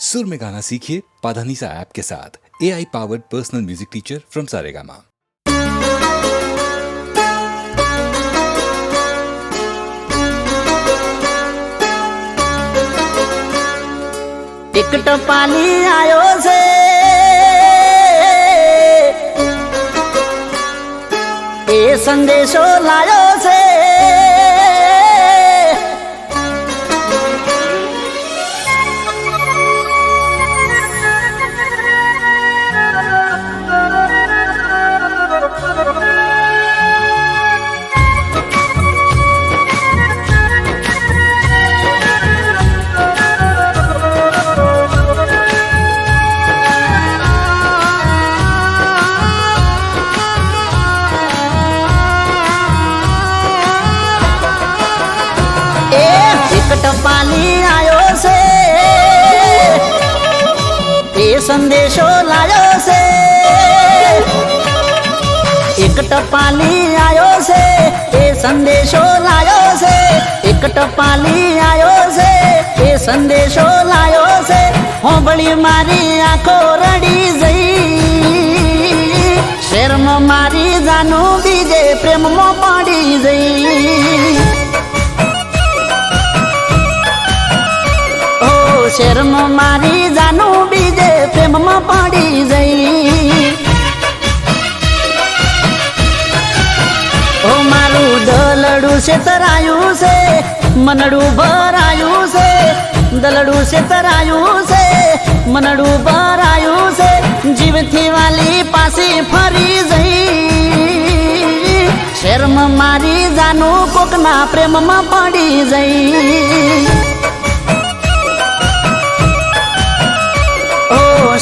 सुर में गाना सीखिए पाधानीसा ऐप के साथ AI powered personal music teacher from Saregama. Ticket पाली आयो से ए संदेशो लायो से टिकट पाली आयो से ए संदेशो लायो से टिकट पाली आयो से ए संदेशो लायो से टिकट पाली आयो से ए संदेशो लायो से होंबड़ी मारी आंखो रड़ी जई शर्म मारी जानू बीजे प्रेम में पड़ी जई शर्म मारी जानू बीजे प्रेम में पड़ी जई ओ मारू दलड़ू से तरायू से मनड़ू भरायू से दलड़ू से तरायू से मनड़ू भरायू से जीवथी वाली पासी फरी जई शर्म मारी जानू कोकना प्रेम में पड़ी जई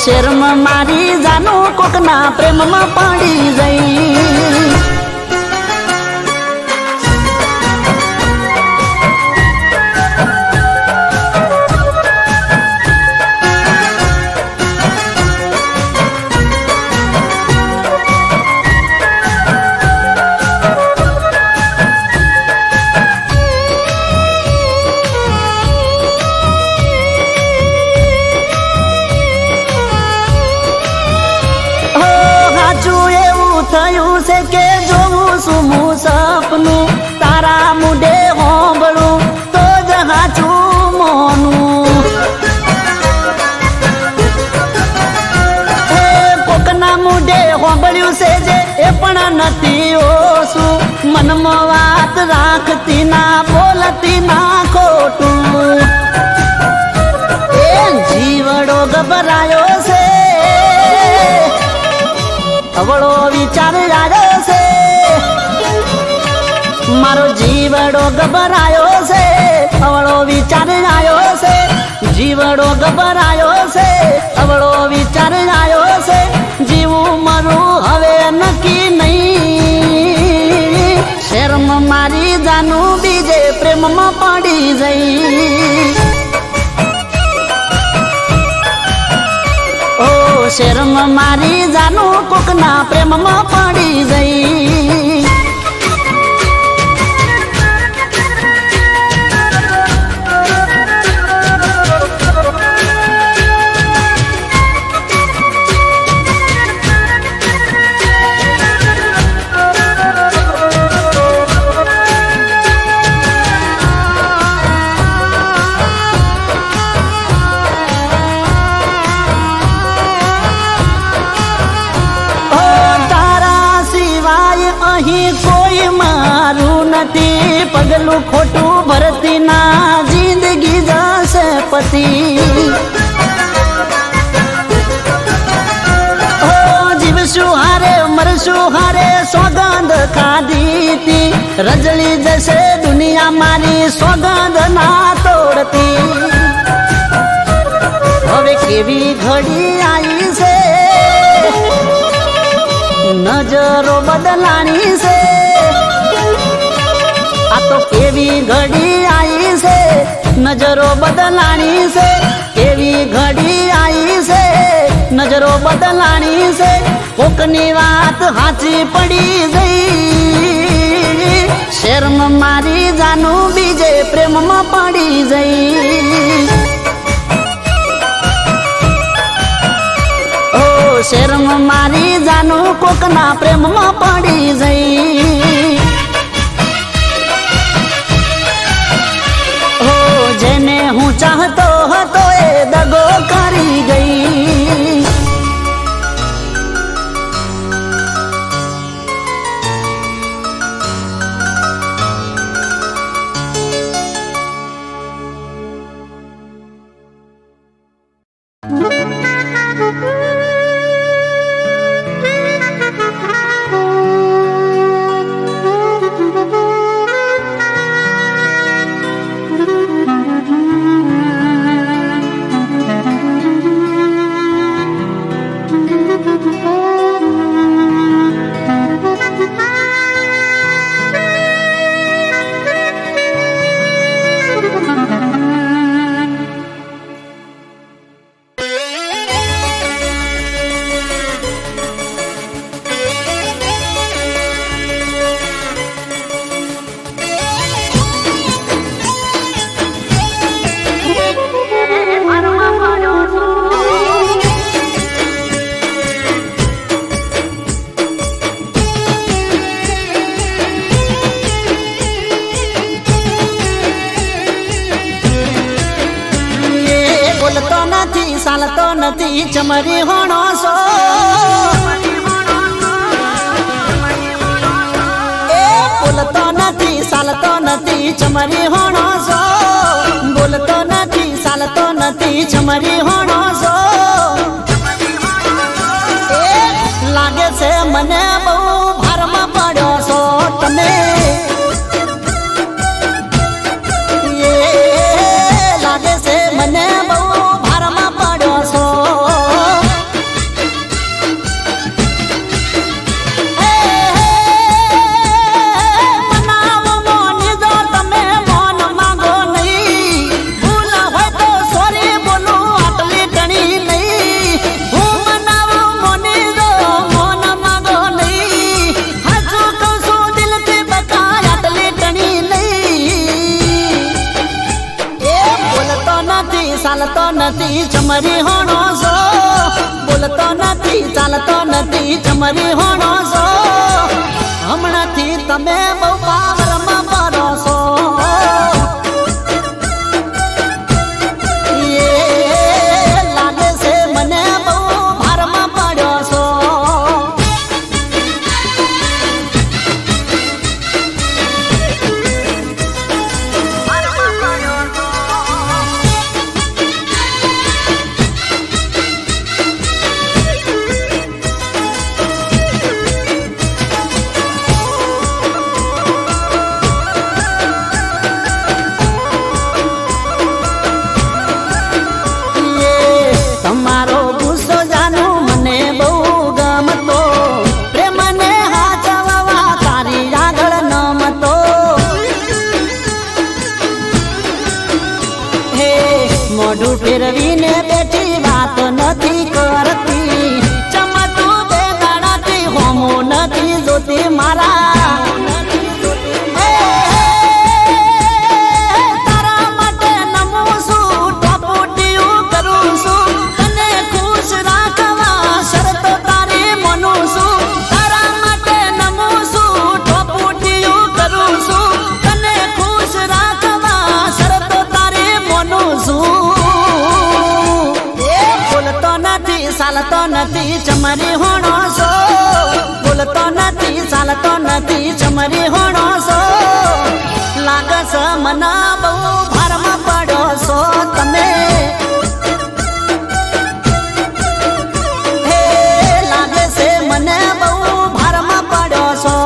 शर्म मारी जानू कोकना प्रेम में पड़ी गई थयूं से के जोऊं सुमू सपनू तारा मुडे होंबड़ू तो जहाँ चू मोनू कोकना मुडे होंबड़ू से जे ए पणा नती ओसू मन में वात राखती ना बोलती ना खोटू जीवड़ो घबरायो से अवड़ो विचार आयो से मारो जीवड़ो घबरायो से अवड़ो विचार आयो से जीवड़ो घबरायो से अवड़ो विचार आयो से जीवू मरू हवे नकी नहीं शर्म मारी जानू बीजे प्रेम में पड़ी जई शर्म मारी जानू कोकना प्रेम में पड़ी गई कोई मारू नती पगलू खोटू भरती ना जिंदगी जैसे पति ओ जीव सुहारे मर सुहारे सौगंध खादी थी रजली जैसे दुनिया मारी सौगंध ना तोड़ती हवे केवी घड़ी आई से नजरो बदलानी से आ तो केवी घड़ी आई से नजरो बदलानी से केवी घड़ी आई से नजरो बदलानी से कोकनी बात हाची पड़ी गई शर्म मारी जानू बीजे प्रेम में पड़ी गई શેરમાં મારી જાનું કોકના પ્રેમમાં પડી જઈ હો જેને હું ચાહતો હતો એ દગો કરી ગઈ ચાલતો નથી ચમરી હોણો સો એ બોલતો નથી ચાલતો નથી ચમરી હોણો સો બોલતો નથી ચાલતો નથી ચમરી હોણો સો એ લાગે છે મને બહુ ભારમાં પડ્યો છો તમે લાગે છે મને બહુ ચાલતો નથી ચમરી હોણો છો બોલતો નથી ચાલતો નથી ચમરી હોણો છો હમણાંથી તમે બહુ પાવરમાં પડો છો લાગે છે મને બહુ ભારમાં પડ્યો છો તમારો ગુસ્સો જાનું મને બહુ ગમતો પ્રેમને હાચવવા તારી આગળ નમતો હે મોઢું ફેરવીને બેઠી વાત નથી કરતી ચમતું બે દાડાથી હોમો નથી જોતી મારા ચાલતો નથી ચમરી હોણો છો બોલતો નથી ચાલતો નથી ચમરી હોણો છો લાગે છે મને બહુ ભારમાં પડ્યો છો તમે હે લાગે છે મને બહુ ભારમાં પડ્યો છો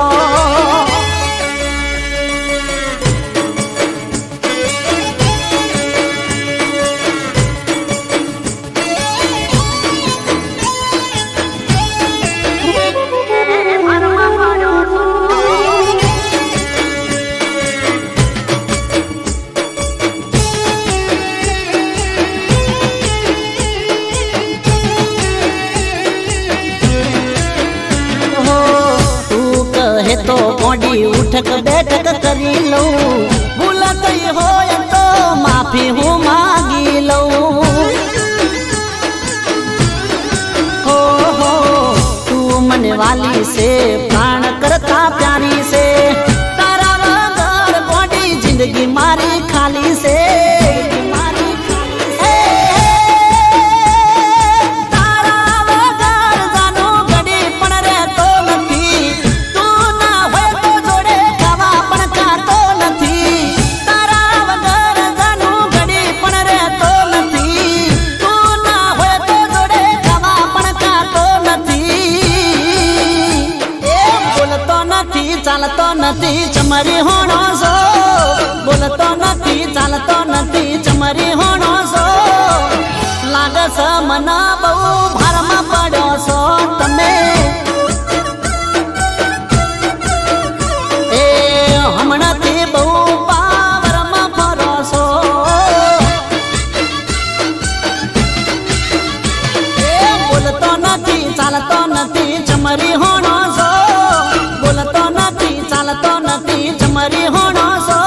તો મોડી ઉઠક બેઠક કરી લઉં ભૂલ થઈ હોય તો માફી હું માગી લઉં હો મને વાલી છે પ્રાણ કરતા પ્યારી છે તારા વગર ગોડી જિંદગી મારી ખાલી છે ચાલતો નથી ચમરી હોણો છો બોલતો નથી ચાલતો નથી ચમરી હોણો છો લાગે છે મને બહુ ભારમાં પડ્યો છો તમે એ હમણાંથી બહુ પાવરમાં ફરો છો એ બોલતો નથી ચાલતો નથી ચમરી હોણો છો બોલતો નથી ચાલતો નથી ચમરી હોણો છો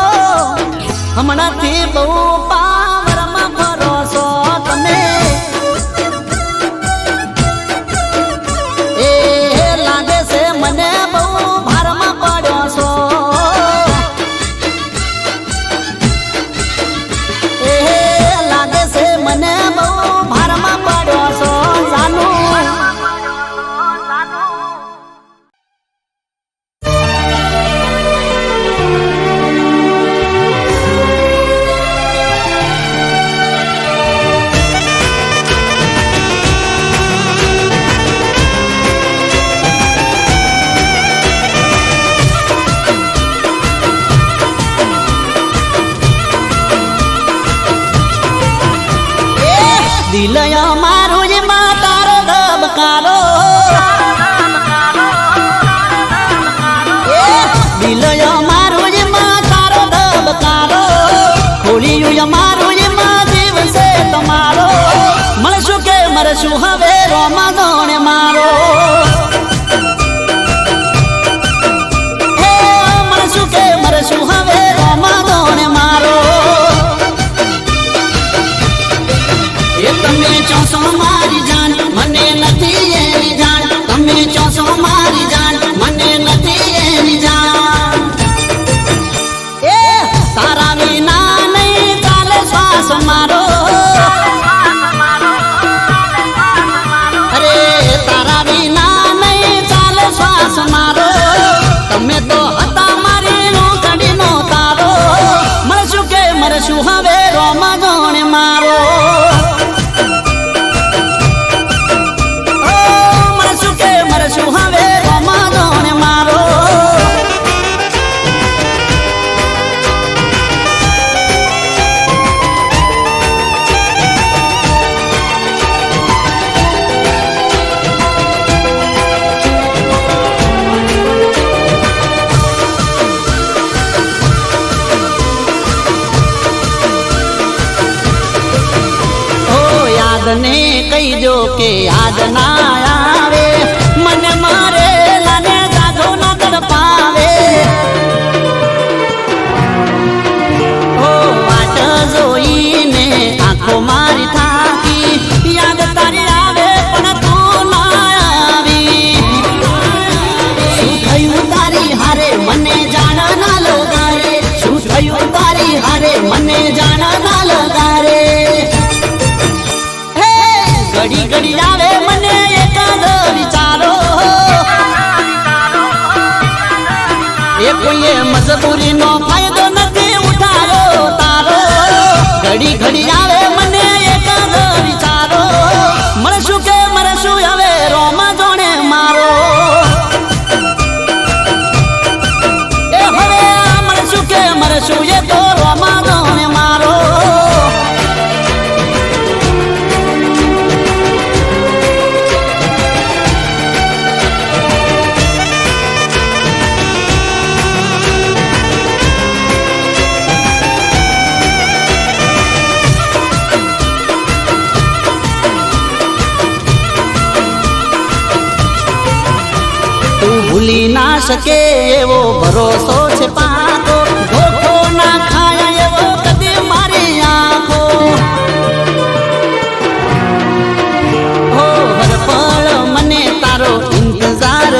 હમણાંથી બહુ પાવરમાં ફરો છો તમે એ લાગે છે મને બહુ ભારમાં પડ્યો છો એ લાગે છે મને બહુ ભારમાં પડ્યો છો જાનું દિલયો મારું જ માં તારો ધબકારો દિલયો મારું જ માં તારો ધબકારો ખોલિયું મારું જ માં જીવ છે તમારો મળશું કે મરશું હવે રોમા દોણે મારો મળશું કે મરશું હવે રોમા દોણે મારો તમે ચોસો મારી જાન મને નથી એની જાણ તમે ચોસો મારી જાન મને નથી એની જાણ એ તારા વિના નહીં ચાલે શ્વાસ મારો અરે તારા વિના નહીં ચાલે શ્વાસ મારો તમે તો હતા મારી રોકડીનો તારો મળશું કે મરશું હવે રોમા જોણે મારો શું હવે રોમા દોણે મારો યાદ ને કહીજો કે યાદ ના આવે મને મારે લાને જાજો ના તડપાવે ઓ વાટ જોઈને આંખો મારી થાકી યાદ તારી આવે પણ તું ના આવી શું થયું તારી હારે મને જાણ ના લગારે શું થયું તારી હારે મને જાણ ના લગારે ઘડી ઘડી આવે મને એકાદ વિચારો એ કોઈએ મજબૂરીનો ફાયદો નથી ઉઠાયો તારો ઘડી ઘડી આવે મને એકાદ વિચારો મળશું કે મરશું હવે રોમા જોણે મારો એ હવે મળશું કે મરશું એ તો રોમા જોણે મારો ભૂલી ના શકે એવો ભરોસો છે પાકો ધોખો ના ખાય એવો કદી મારી આંખો હો હર પળ મને તારો ઇંતજાર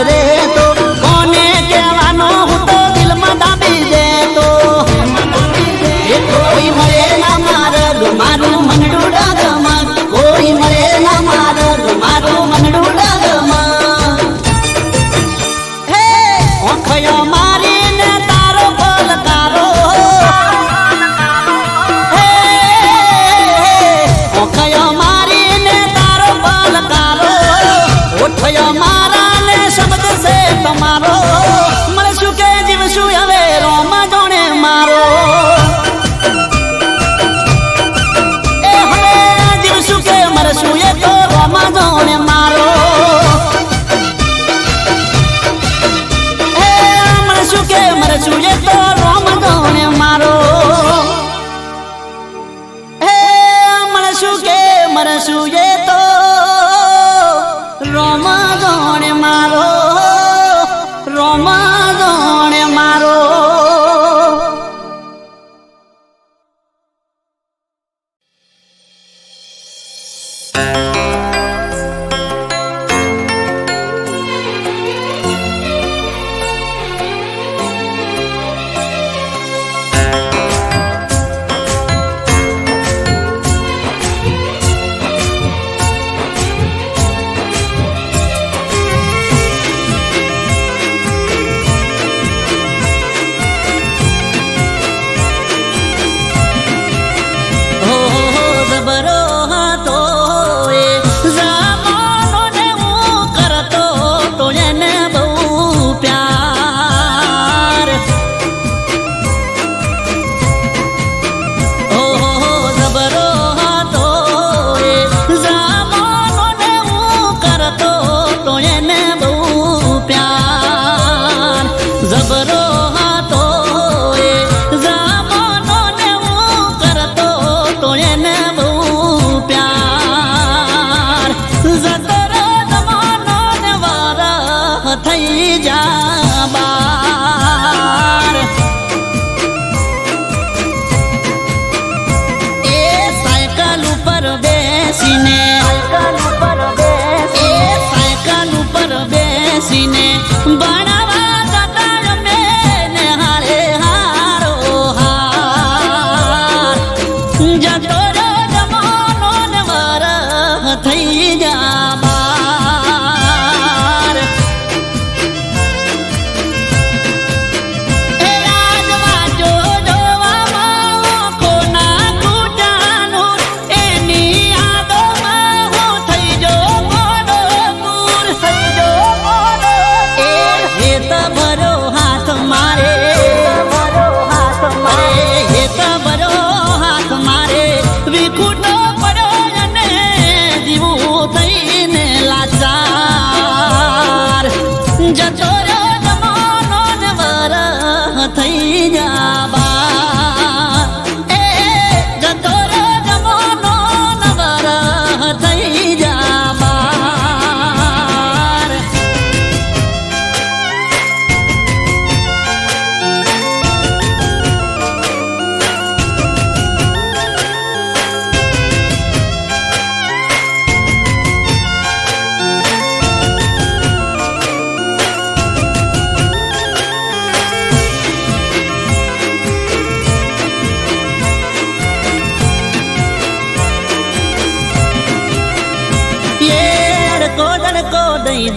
થયો મારા ને શબ્દ છે તમારો મળશું કે જીવશું હવે રોમ જોણે મારો એ હવે જીવશું કે મરશું એ તો રોમ જોણે મારો એ મળશું કે મરશું એ તો રોમ જોણે મારો એ મળશું કે મરશું એ તો રોમ જોણે મારો રોમ જોણે મારો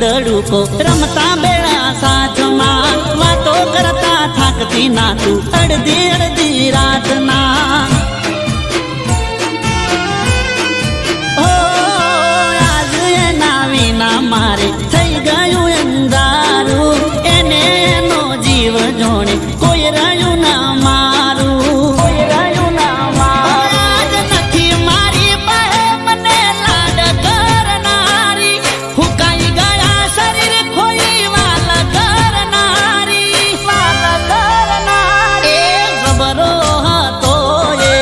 દડુકો રમતા બેડા સાથમાં વાતો કરતા થાકતી ના તું અડધી અડધી રાતના ઓ આજ એના વિના મારે થઈ ગયું અંધારું એને એનો જીવ જોડે કોઈ રહ્યું ના મારું કોઈ રહ્યું ના મારું આજ નથી મારી પાસે મને લાડ કરનારી હુકાઈ ગયા શરીર ખોઈ વાલ કરનારી એ ખબરો હતો એ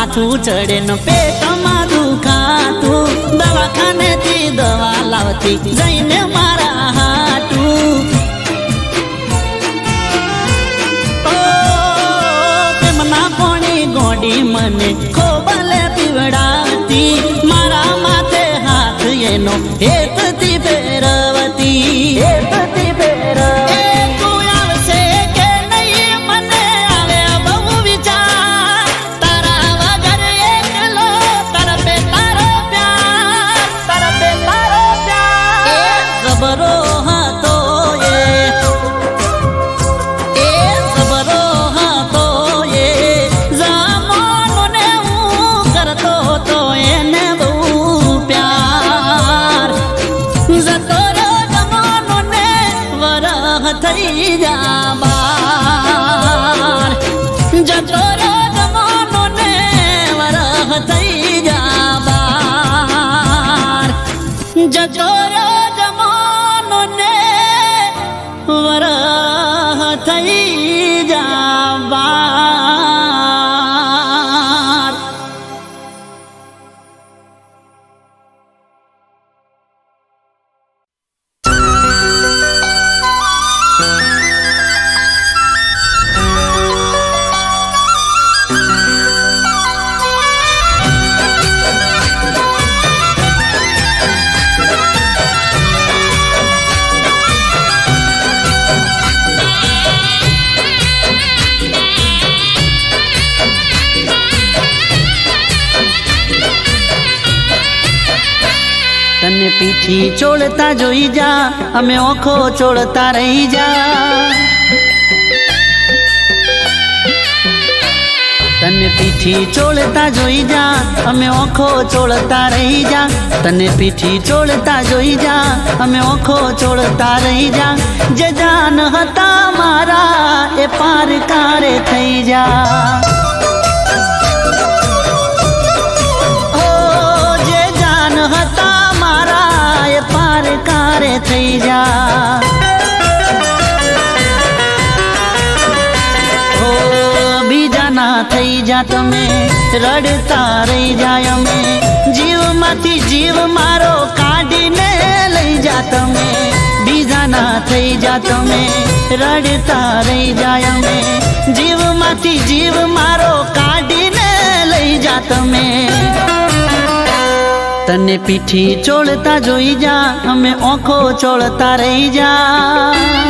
માથું ચડે ને પેટમાં દુખાતું દવાખાનેથી દવા લાવતી જઈને મારા હાટું તેમના કોણી ગોડી મને ખોબલે પીવડાવતી મારા માથે હાથ એનો હેતથી ફેરવતી હેતથી ફેરવતી જતોરો જમાનો ને વરહ થઈ જાબાર તને પીઠી ચોળતા જોઈ જા અમે ઓખો ચોળતા રહી જા તને પીઠી ચોળતા જોઈ જા અમે ઓખો ચોળતા રહી જા તને પીઠી ચોળતા જોઈ જા અમે ઓખો ચોળતા રહી જા જે જાન હતા મારા એ પાર કારે થઈ જા કારે થઈ જા હો બીજાના થઈ જા તમે રડતા રહી જાય અમે જીવમાંથી જીવ મારો કાઢીને લઈ જા તમે બીજાના થઈ જા તમે રડતા રહી જાય અમે જીવમાંથી જીવ મારો કાઢીને લઈ જા તમે તને પીઠી ચોળતા જોઈ જા અમે ઓખો ચોળતા રહી જા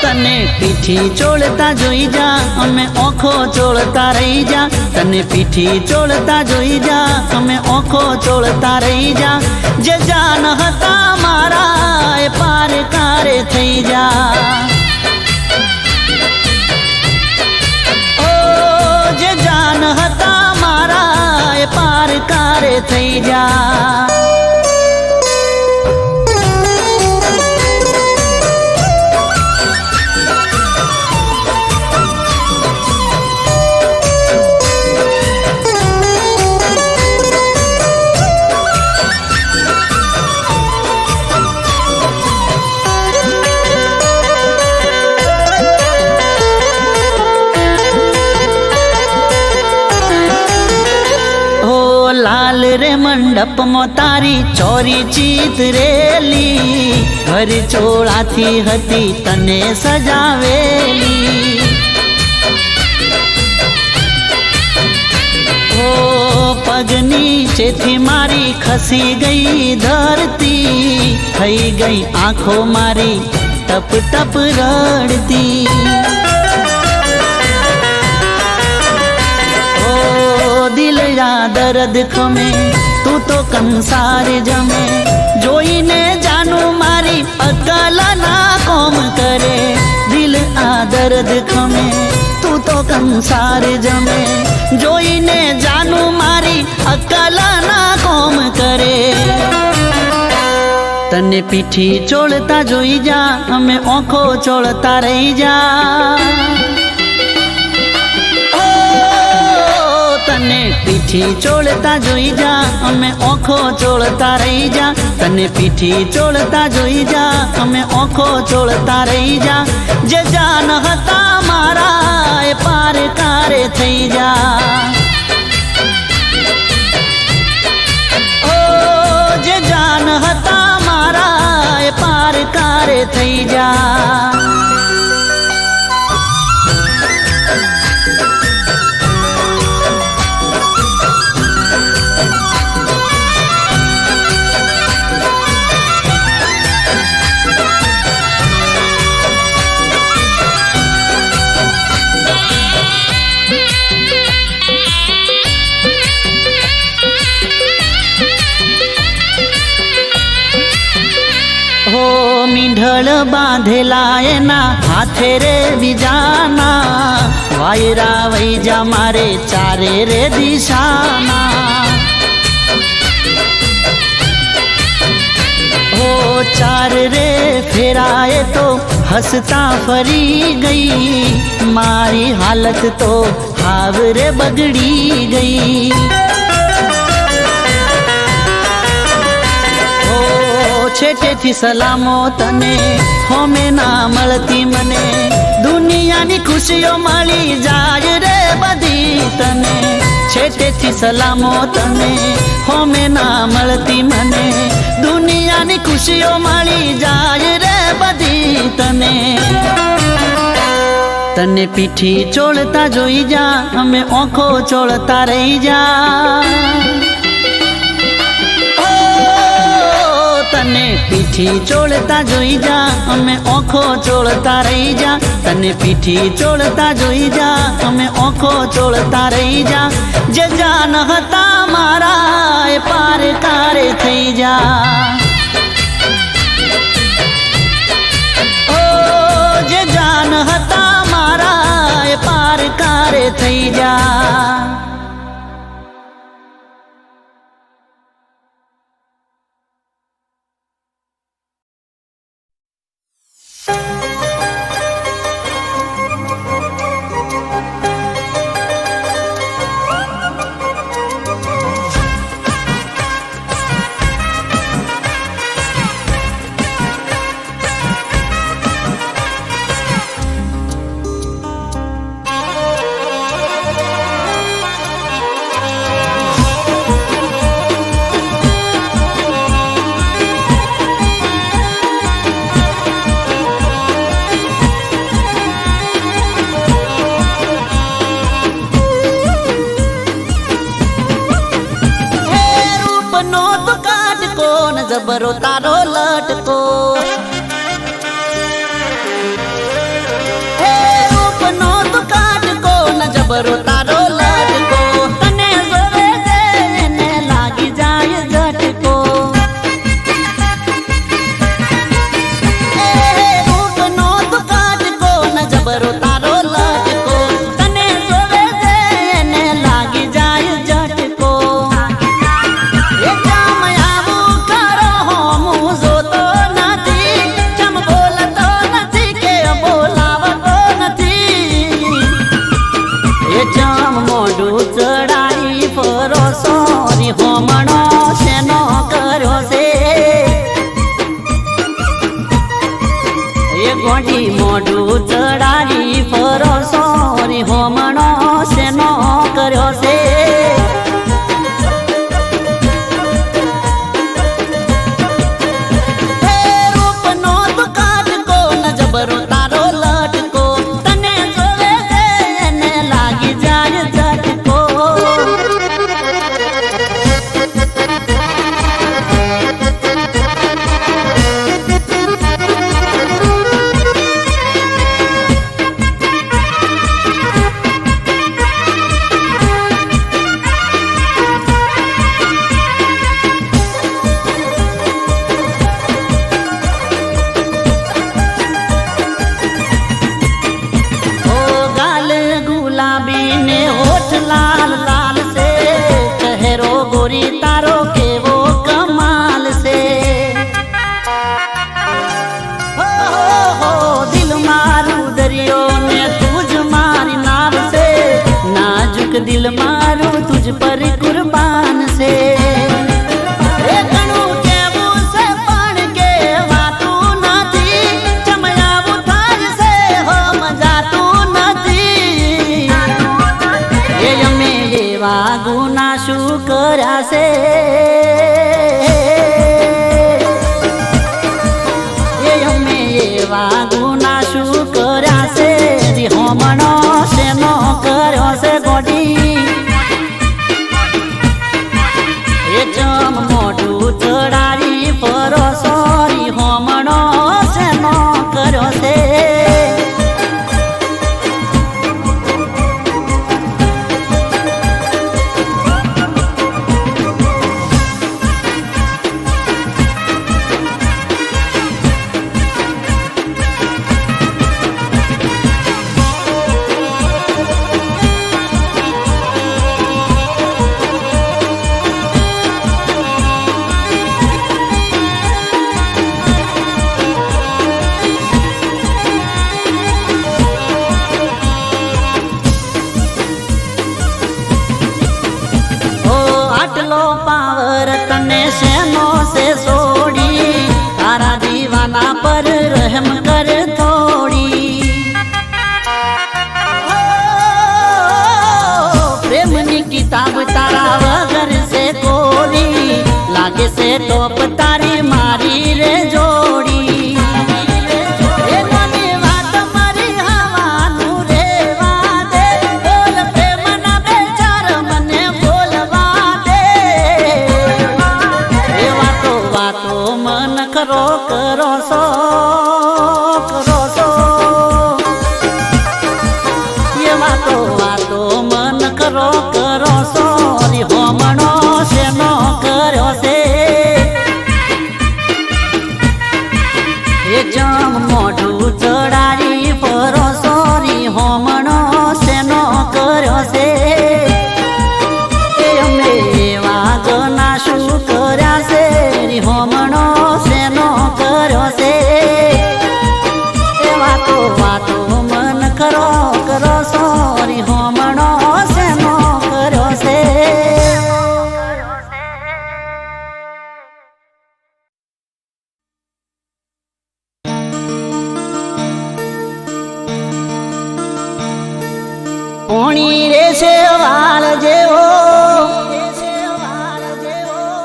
તને પીઠી ચોળતા જોઈ જા અમે ઓખો ચોળતા રહી જા તને પીઠી ચોળતા જોઈ જા અમે ઓખો ચોળતા રહી જા જે જાન હતા મારા એ પાર કારે થઈ જા જે જાન હતા પાર કારે થઈ જા લાલ રે મંડપ માં તારી ચોરી ચિતરેલી ઘર ચોળાથી હતી તને સજાવેલી ઓ પગની ચેથી મારી ખસી ગઈ ધરતી થઈ ગઈ આંખો મારી ટપ ટપ રડતી દિલ યા દર્દ ખમે તું તો કંસાર જમે જોઈને જાનું મારી અકલ ના કોમ કરે દિલ આ દર્દ ખમે તું તો કંસાર જમે જોઈને જાનું મારી અકલ ના કોમ કરે તને પીઠી ચોળતા જોઈ જા અમે ઓખો ચોળતા રહી જા તને પીઠી ચોળતા જોઈ જા અમે ઓખો ચોળતા રહી જા તને પીઠી ચોળતા જોઈ જા અમે ઓખો ચોળતા રહી જા જે જાન હતા મારા એ પાર કારે થઈ જા ઓ જે જાન હતા મારા એ પાર કારે થઈ જા મીંઢળ બાંધેલા એના હાથે રે બીજાના વાયરા વઈ જા મારે ચારે રે દિશાના હો ચાર રે ફેરાએ તો હસતા ફરી ગઈ મારી હાલત તો હાવ રે બગડી ગઈ છેટેથી સલામો તને હોમે ના મળતી મને દુનિયાની ખુશીઓ મળી જાય રે બધી તને છેટેથી સલામો તને હોમે ના મળતી મને દુનિયાની ખુશીઓ મળી જાય રે બધી તને તને પીઠી ચોળતા જોઈ જા અમે ઓખો ચોળતા રહી જા તને પીઠી ચોળતા જોઈ જા અમે ઓખો ચોળતા રહી જા તને પીઠી ચોળતા જોઈ જા અમે ઓખો ચોળતા રહી જા જે જાન હતા મારા એ પાર કારે થઈ જા ઓ જે જાન હતા મારા એ પાર કારે થઈ જા જબરો તારો લટકો હે રૂપનો તું કાટકો ન જબરો તારો લટકો તને જોવે છે એને લાગી જાય ઝટકો હે રૂપનો તું કાટકો ન જબરો તારો લટકો તને જોવે છે એને લાગી જાય ઝટકો હોમણો શેનો કર્યો છે એ ગોડી મોઢું ચડાવી ફરોસો રી હોમણો શેનો કર્યો છે રૂપનો તું કાટકો ન જબરો તારો લટકો તને જોવે છે એને લાગી જાય ઝટકો તુજ પર કુરબાન છે એ ઘણું કેવું છે પણ કહેવાતું નથી ચમયાવું થાય છે હો મજાતું નથી એ અમે એવા ગુના શું કર્યા છે એવા ગુના શું કર્યા છે હોમણો શેનો કર્યો છે ગોડી એ ચમ મોઢું ચડાવી પરો સોરી હોમણો શેનો કર્યો છે આટલો પાવર તને શેનો છે સોડી તારા દીવાના પર રહેમ કર થોડી પ્રેમની કિતાબ તારા વગર છે કોરી લાગે છે ટોપ તારી મારી રે જોડી કરો કરો સો એ વાતો મન કરો કરો સો હોમણો શેનો કર્યો છે એ જમ મોઢું ચડાવી ફરો સોરી હોમણો શેનો કર્યો છે એ અમે એવા ગના શું કર્યા છે હોમણો શેનો કર્યો છે એ વાતો મન કરો કરો સોરી હોમણો શેનો કર્યો છે પોણી રે છે વાળ જેવો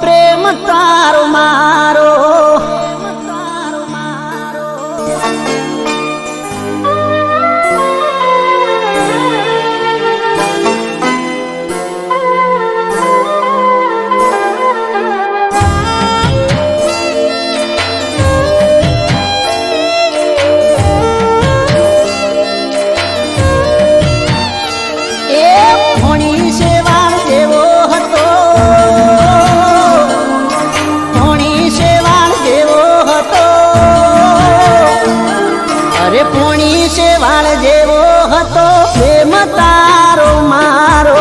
પ્રેમ તારો મારો વાળ જેવો હતો પ્રેમ તારો મારો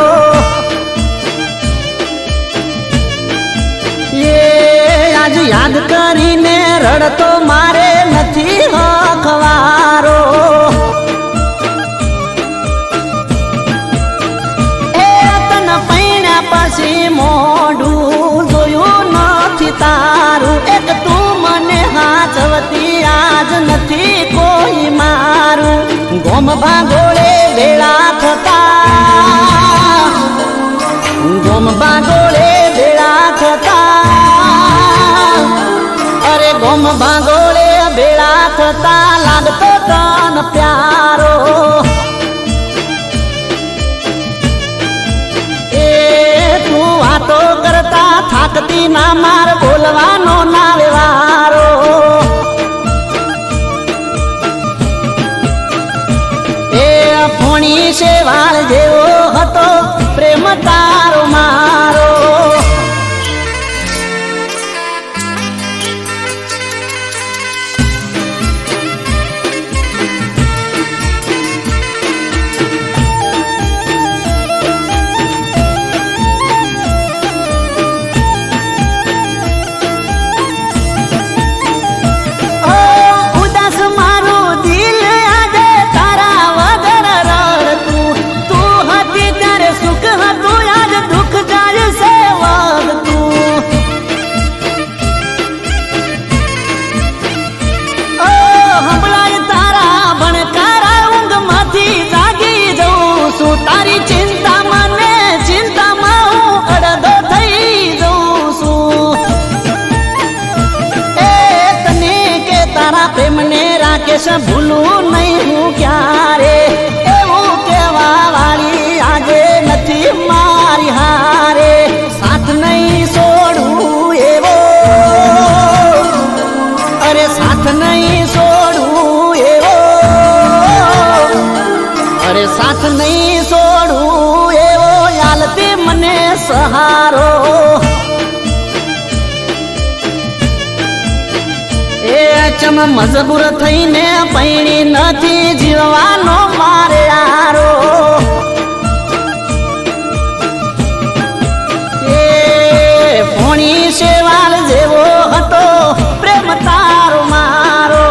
એ આજ યાદ કરીને રડતો મારે નથી હખવારો એ તન પૈણા પછી મોઢું જોયું નથી તારું એક તું મને હાચવતી આજ નથી કોઈ મારું ગોમ ભાગોળે ભેળા થતા ગોમ ભાગોળે ભેળા થતા અરે ગોમ ભાગોળે ભેળા થતા લાગતો તન પ્યારો એ તું વાતો કરતા થાકતી ના માર બોલવાનો ના વ્યવહારો પોણી છે વાળ જેવો હતો પ્રેમ તારો મારો ઉદાસ મારું દિલ આજે તારા વગર રડતું તું તારી ચિંતામાં હું અડધો થઈ જઉં છું. એ તને કે તારા પ્રેમને રાકેશ ભૂલું નહીં હું ક્યારે, એવું કેવા વાળી આજે નથી મારી હારે. સાથ નહીં છોડું એવો, અરે સાથ નહીં છોડું એવો, અરે સાથ નહીં છોડું એવો યાલતી મને સહારો. એ ચમ મજબૂર થઈને પૈણી નથી જીવવાનો મારે યારો. એ ભોણી શેવાલ જેવો હતો પ્રેમ તારો મારો.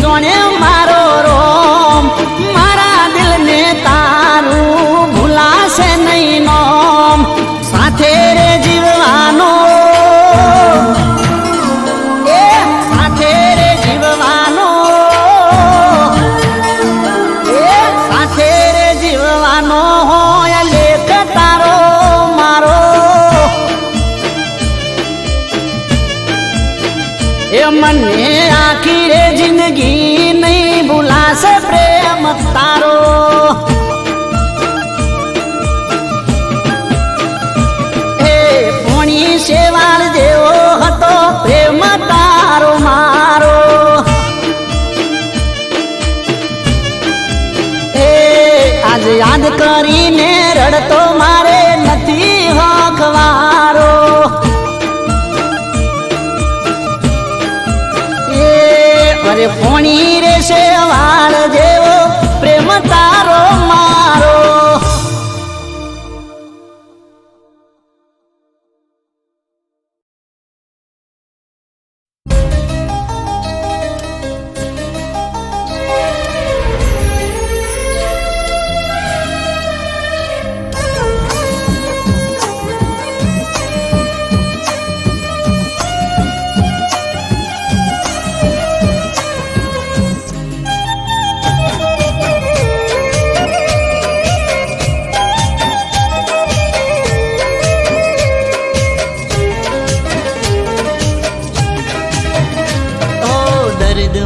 જોણે મારો રોમ મારા દિલને તારું ભૂલાશે નહીં નોમ. સાથે રે જીવવાનો, એ સાથે રે જીવવાનો, એ સાથે રે જીવવાનો હોય લેખ તારો મારો. એ મને આખી રે જિંદગી નહીં ભૂલાશે પ્રેમ તારો. એ ભોણી શેવાળ જેવો હતો પ્રેમ તારો મારો. એ આજ યાદ કરીને રડતો મારે નથી હકવારો. અરે ફોણી રે શેવાળ જેવો પ્રેમ તારો મારો.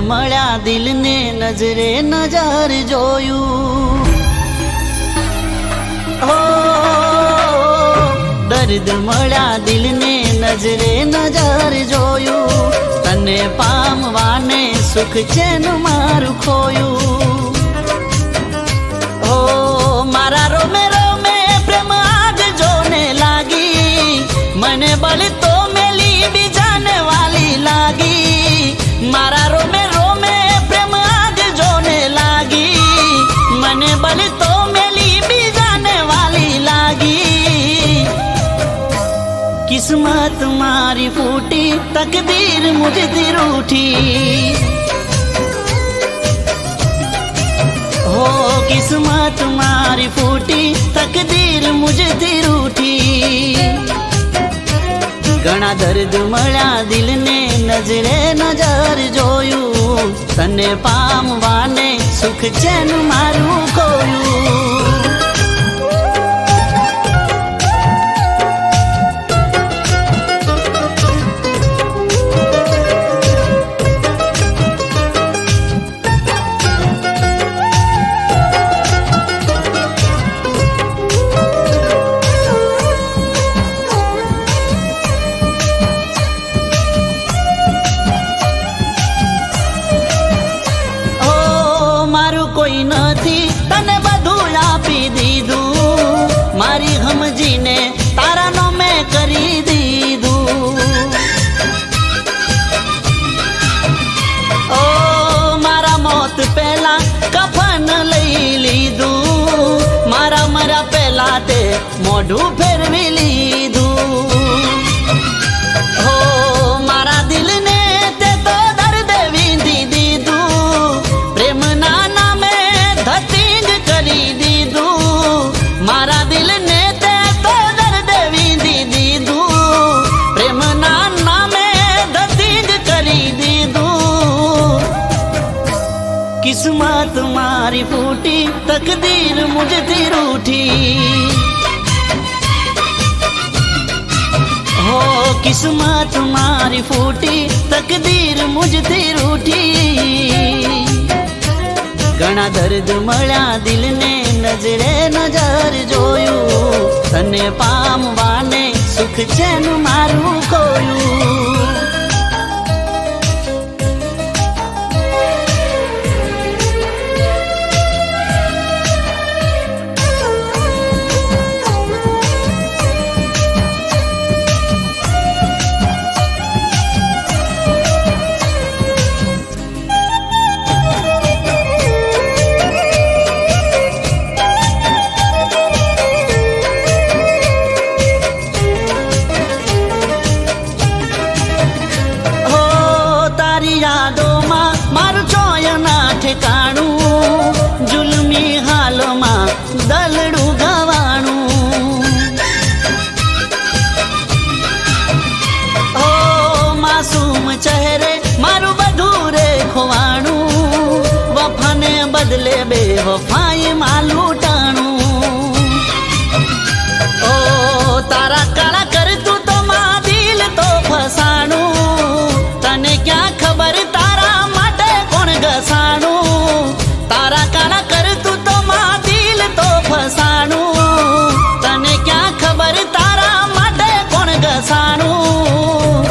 મળ્યા દિલને નજરે નજર જોયું, હો દર્દ મળ્યા દિલને નજરે નજર જોયું. તને પામવાને સુખ ચેન મારું ખોયું. હો મારા રોમે રોમે પ્રેમ આગ જોને લાગી, મને બળ તો મેલી બીજાને વાલી લાગી. મારા રોમે રોમે પ્રેમ આગ જોને લાગી, મને બલ તો મેલી બીજાને વાલી લાગી. કિસ્મત મારી ફૂટી, તકદીર મુझથી રૂઠી. હો કિસ્મત મારી ફૂટી, તકદીર મુझથી રૂઠી. ઘણા દર્દ મળ્યા દિલને નજરે નજર જોયું. તને પામવાને સુખ ચેન મારું ખોયું. મોઢું ફેરવી લીધું. હો મારા દિલને તે તો દર્દ વીંધી દીધું, પ્રેમના નામે ધતિંગ કરી દીધું. મારા દિલને તે તો દર્દ વીંધી દીધું, પ્રેમના નામે ધતિંગ કરી દીધું. કિસ્મત મારી ફૂટી, તકદીર મુझથી રૂઠી. હો કિસ્મત મારી ફૂટી, તકદીર મુझથી રૂઠી. ઘણા દર્દ મળ્યા દિલને, નજરે નજર જોયું, તને પામવાને સુખ ચેન મારું ખોયું. ઠેકાણું જુલમી હાલમાં દલડું ગવાણું. ઓ માસૂમ ચહેરે મારું બધું રે ખોવાણું, વફાને બદલે બે વફાઈ માં લૂંટાણું. ઓ તારા કાળા કરતું તો માં દિલ તો ફસાણું, તને ક્યાં ખબર તારા માટે કોણ ઘસાણું. તારા કાળા કરતું તો માં દિલ તો ફસાણું, તને ક્યાં ખબર તારા માટે કોણ ઘસાણું.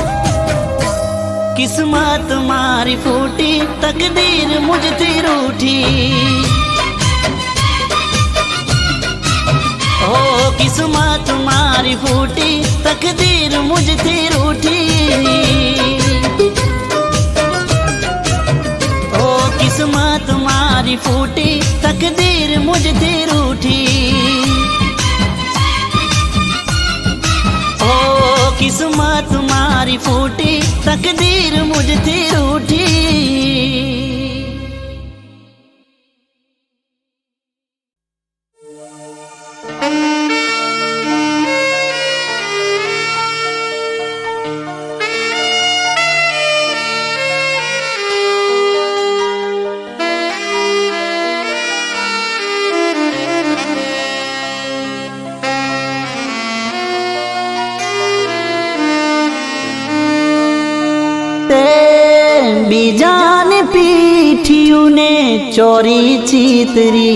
કિસ્મત મારી ફૂટી, તકદીર મુझથી રૂઠી. ઓ કિસ્મત મારી ફૂટી, તકદીર મુझથી રૂઠી. ઓ કિસ્મત મારી ફૂટી, તકદીર મુझથી રૂઠી. ઓ કિસ્મત મારી ફૂટી, તકદીર મુझથી રૂઠી. બીજાને પીઠિયું ને ચોરી ચીતરી,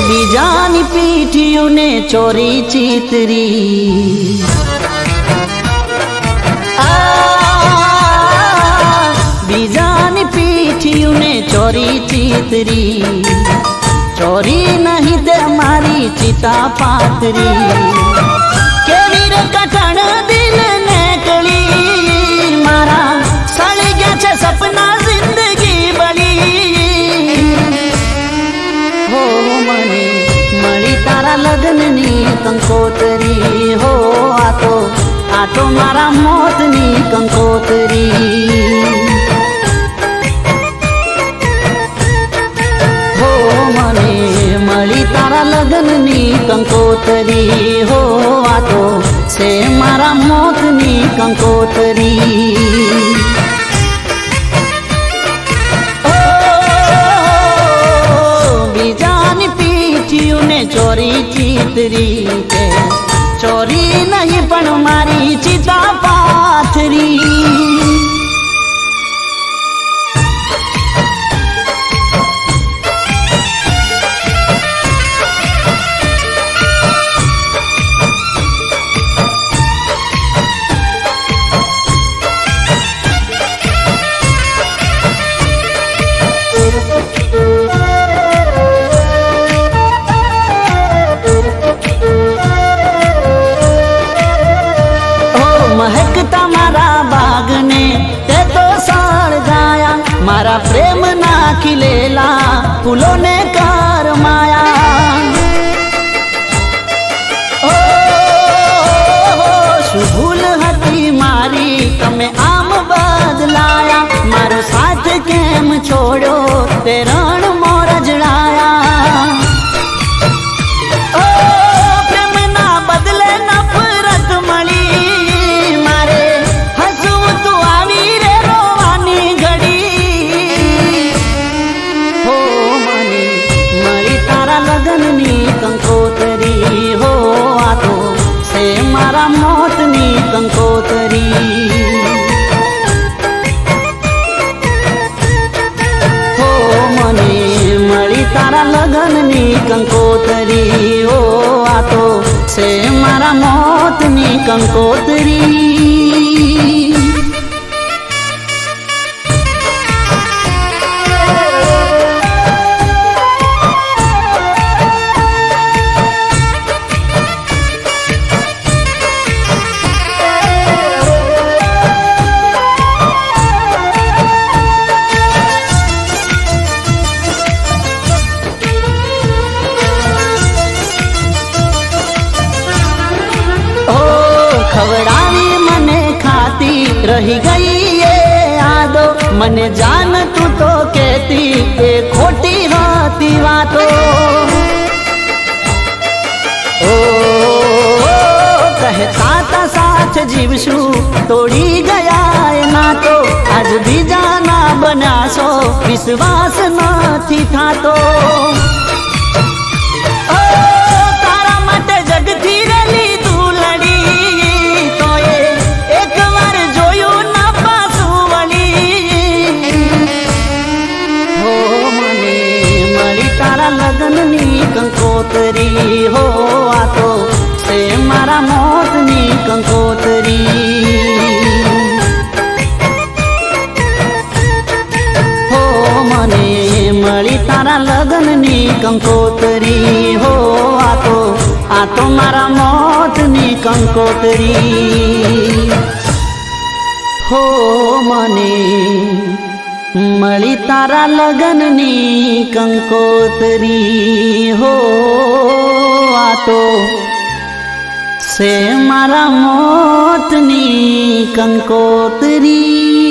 બીજાની પીઠિયું ને ચોરી ચીતરી. બીજાની પીઠિયું ને ચોરી ચીતરી, ચોરી નહીં તે મારી ચિતા પાતરી. કેવી રે કઠણ દિલ ને કળી, મારા સળી ગયા છે સપના જિંદગી બળી. હો મને મળી તારા લગ્નની કંકોતરી, હો આ તો મારા મોતની કંકોતરી. હો મને મળી તારા લગ્નની કંકોતરી, હો આ તો છે મારા મોતની કંકોતરી. બીજાની પીઠિયું ને ચોરી ચીતરી, કે ચોરી નહીં પણ મારી ચિતા પાથરી. મહેકતા મારા બાગને તે તો સળગાયા મારા પ્રેમના ખીલેલા ફૂલોને કરમાયા શું ભૂલ હતી મારી તમે આમ બદલાયા મારો સાથ કેમ છોડ્યો તે રણ મોર જડાયા પ્રેમના બદલે નફરત મળી મારે હસવું તું આવી રે રોવાની ઘડી હો મને મળી તારા લગનની કંકોતરી હો આ તો છે મારા મોતની કંકોતરી હો મને મળી તારા લગનની કંકોતરી હો આ તો છે મારા મોતની કંકોતરી ખવડાવી મને ખાતી રહી ગઈ એ યાદો મને જાન તું તો કહેતી એ ખોટી હતી વાતો ઓ કહેતા તા સાથ જીવશું તોડી ગયા એ નાતો આજ બીજાના બનાસો વિશ્વાસ નથી થાતો તારા માટે જગથી રેલી લગનની કંકોતરી હો આ તો છે મારા મોતની કંકોતરી હો મને મળી તારા લગનની કંકોતરી હો આ તો મારા મોતની કંકોતરી હો મને મળી તારા લગનની કંકોતરી હો આ તો છે મારા મોતની કંકોતરી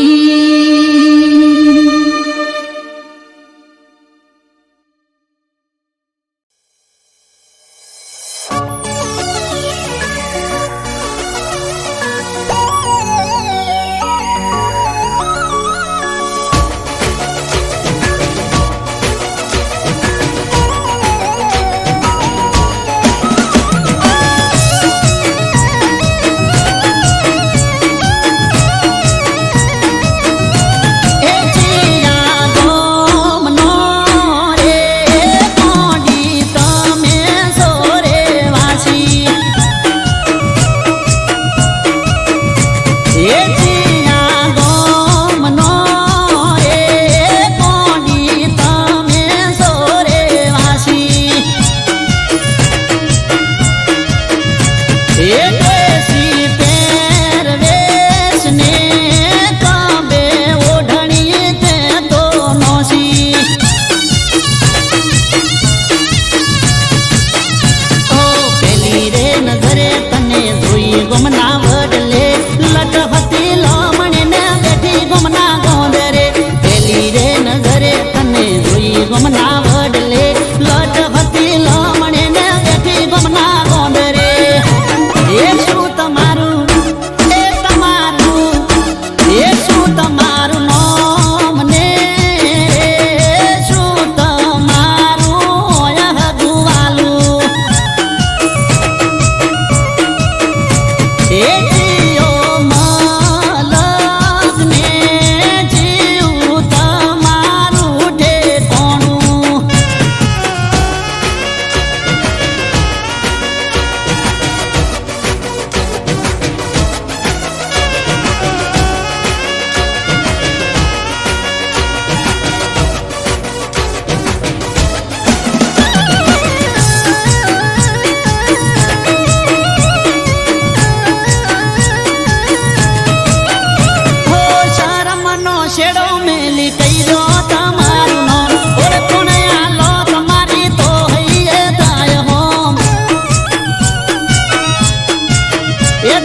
એ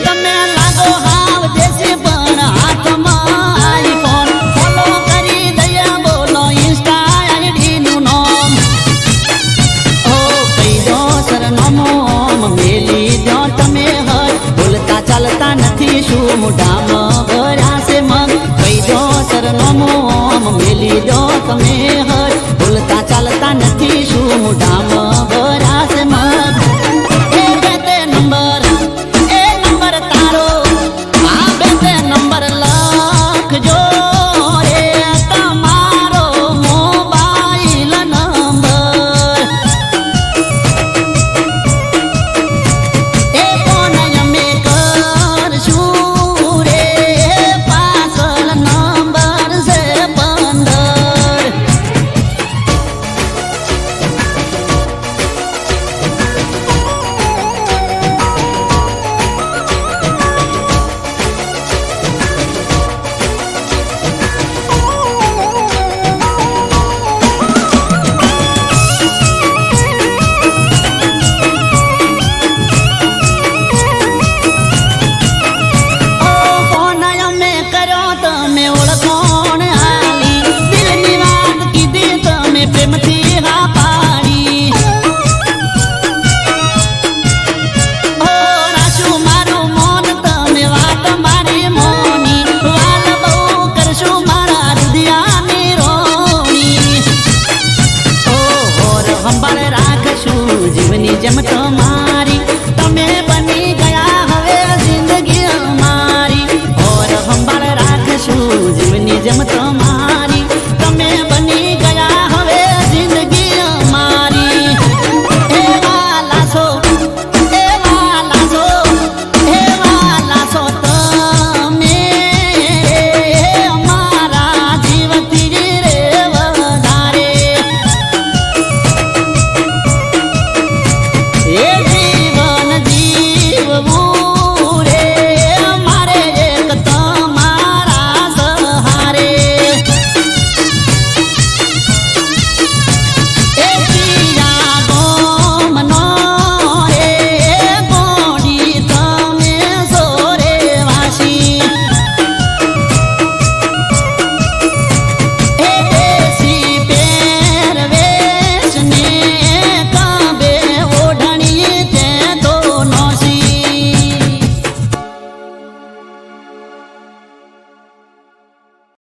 તમે લાગો હાવ દેશી પણ હાથમાં આઈફોન ફોલો કરી દયા બોલો ઇન્સ્ટા આઈડી નું નામ ઓ કહી દો સરનામું મેલી દો તમે હર બોલતા ચાલતા નથી શું મોઢામાં ભર્યા છે મગ કહી દો સરનામું મેલી દો તમે હર બોલતા ચાલતા નથી શું મોઢામાં